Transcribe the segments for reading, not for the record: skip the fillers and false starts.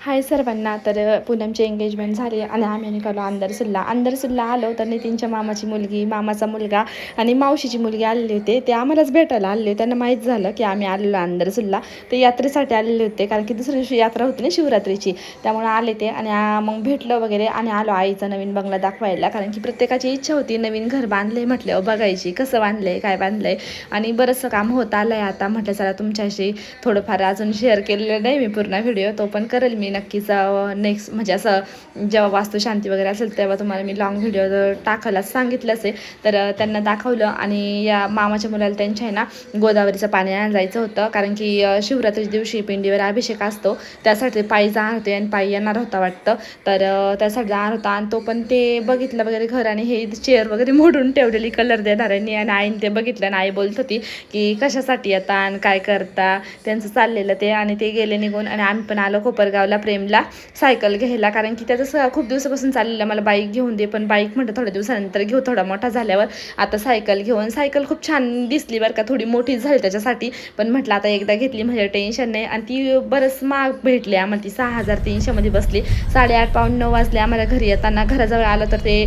हाय सर्वांना. तर पूनमची एंगेजमेंट झाली आणि आम्ही निघालो अंदरसूरला आलो. तर नितीनच्या मामाची मुलगी, मामाचा मुलगा आणि मावशीची मुलगी आलेली होते. ते आम्हालाच भेटायला आलेले. त्यांना माहीत झालं की आम्ही आलेलो अंदरसूरला. ते यात्रेसाठी आलेले होते, कारण की दुसऱ्या दिवशी यात्रा होती ना शिवरात्रीची, त्यामुळे आले ते. आणि मग भेटलं वगैरे आणि आलो आईचा नवीन बंगला दाखवायला, कारण की प्रत्येकाची इच्छा होती नवीन घर बांधले म्हटल्यावर बघायची कसं बांधलंय, काय बांधलंय. आणि बरंचसं काम होत आलंय आता. म्हटलं चला तुमच्याशी थोडंफार अजून शेअर केलेलं नाही मी पूर्ण व्हिडिओ, तो पण करेल मी नक्कीच नेक्स्ट, म्हणजे असं जेव्हा वास्तुशांती वगैरे असेल तेव्हा तुम्हाला मी लॉंग व्हिडिओ टाकायला सांगितलंच आहे. तर त्यांना दाखवलं. आणि या मामाच्या मुलाला त्यांच्या आहे ना गोदावरीचं पाणी आणायला जायचं होतं, कारण की शिवरात्री दिवशी पिंडीवर अभिषेक असतो, त्यासाठी पायी जाणार होते आणि पायी येणार होता वाटतं. तर त्यासाठी जाणार होता. आणि तो पण ते बघितलं वगैरे घर, आणि हे चेअर वगैरे मोडून ठेवलेली कलर देणाऱ्यांनी. आणि आईने ते बघितलं आणि आई बोलत होती की कशासाठी येता आणि काय करता, त्यांचं चाललेलं ते. आणि ते गेले निघून. आणि आम्ही पण आलो कोपरगावला प्रेमला सायकल घ्यायला, कारण की त्याचं खूप दिवसापासून चाललेलं मला बाईक घेऊन दे, पण बाईक म्हटलं थोड्या दिवसानंतर घेऊ, थोडा मोठा झाल्यावर. आता सायकल घेऊन, सायकल खूप छान दिसली बरं का, थोडी मोठी झाली त्याच्यासाठी, पण म्हटलं आता एकदा घेतली म्हणजे टेन्शन नाही. आणि ती बरंच महाग भेटली आम्हाला, ती 6300 मध्ये बसली. 8:30 पाऊण 9 वाजले आम्हाला घरी येताना. घराजवळ आलं तर ते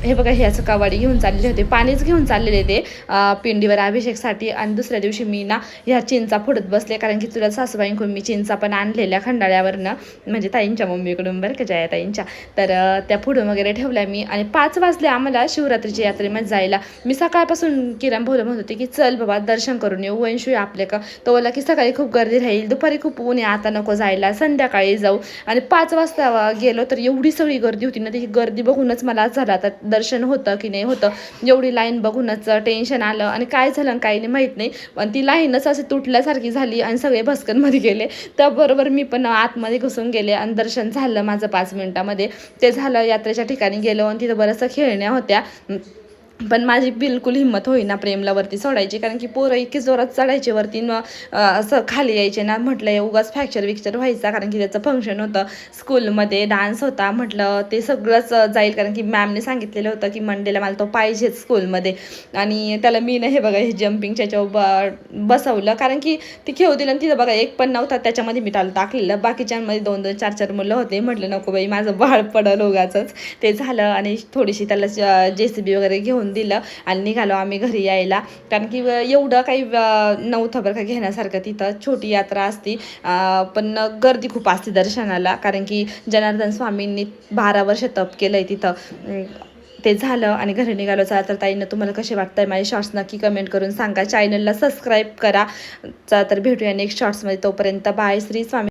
हे बघा हे असं कवाडी घेऊन चाललेले होते, पाणीच घेऊन चाललेले ते पिंडीवर अभिषेकसाठी. आणि दुसऱ्या दिवशी मी ना ह्या चिंचा फोडत बसले, कारण की तुला सासूबाईंकडून मी चिंचा पण आणलेल्या खंडाळ्यावरनं, म्हणजे ताईंच्या मम्मीकडून बरं का, जया ताईंच्या. तर त्या फोडून वगैरे ठेवल्या मी. आणि 5 वाजले आम्हाला शिवरात्रीच्या यात्रेमध्ये जायला. मी सकाळपासून किरण भाऊला म्हणत होते की चल बाबा दर्शन करून येऊ, वंशू आपले का. तो बोला की सकाळी खूप गर्दी राहील, दुपारी खूप ऊन आहे, आता नको जायला, संध्याकाळी जाऊ. आणि 5 वाजता गेलो तर एवढी सगळी गर्दी होती ना, ती गर्दी बघूनच मला झालं आता दर्शन होतं की नाही होतं. एवढी लाईन बघूनच टेन्शन आलं. आणि काय झालं आणि काही नाही माहीत नाही, पण ती लाईनच अशी तुटल्यासारखी झाली आणि सगळे भस्कनमध्ये गेले. त्याबरोबर मी पण आतमध्ये घुसून गेले आणि दर्शन झालं माझं 5 मिनिटामध्ये. ते झालं. यात्रेच्या ठिकाणी गेलो आणि तिथं बऱ्याचशा खेळण्या होत्या, पण माझी बिलकुल हिंमत होईना प्रेमला वरती सोडायची, कारण की पोरं इतकी जोरात चढायचे वरती असं खाली यायचे ना. म्हटलं उगाच फ्रॅक्चर व्हायचा, कारण की त्याचं फंक्शन होतं स्कूलमध्ये, डान्स होता. म्हटलं ते सगळंच जाईल, कारण की मॅमने सांगितलेलं होतं की मंडेला मला तो पाहिजेच स्कूलमध्ये. आणि त्याला मी ना हे बघा हे जम्पिंगच्या याच्यावर बसवलं, कारण की ती खेळू दिलं. आणि तिथं बघा एक पण नव्हता त्याच्यामध्ये मी त्याला टाकलेलं, बाकीच्यांमध्ये 2-2 4-4 मुलं होते. म्हटलं नको बाई माझं बाळ पडलं उगाचच. ते झालं. आणि थोडीशी त्याला JCB वगैरे घेऊन दिलं आणि निघालो आम्ही घरी यायला, कारण की एवढं काही नव्हतं बरं का घेण्यासारखं. तिथं छोटी यात्रा असती, पण गर्दी खूप असते दर्शनाला, कारण की जनार्दन स्वामींनी 12 वर्ष तप केलंय तिथं. ते झालं आणि घरी निघालो. तर ताईंना तुम्हाला कसे वाटतंय माझे शॉर्ट्स नक्की कमेंट करून सांगा. चॅनलला सबस्क्राईब करा. तर भेटूया नेक्स्ट शॉर्ट्समध्ये. तोपर्यंत बाय. श्री स्वामी.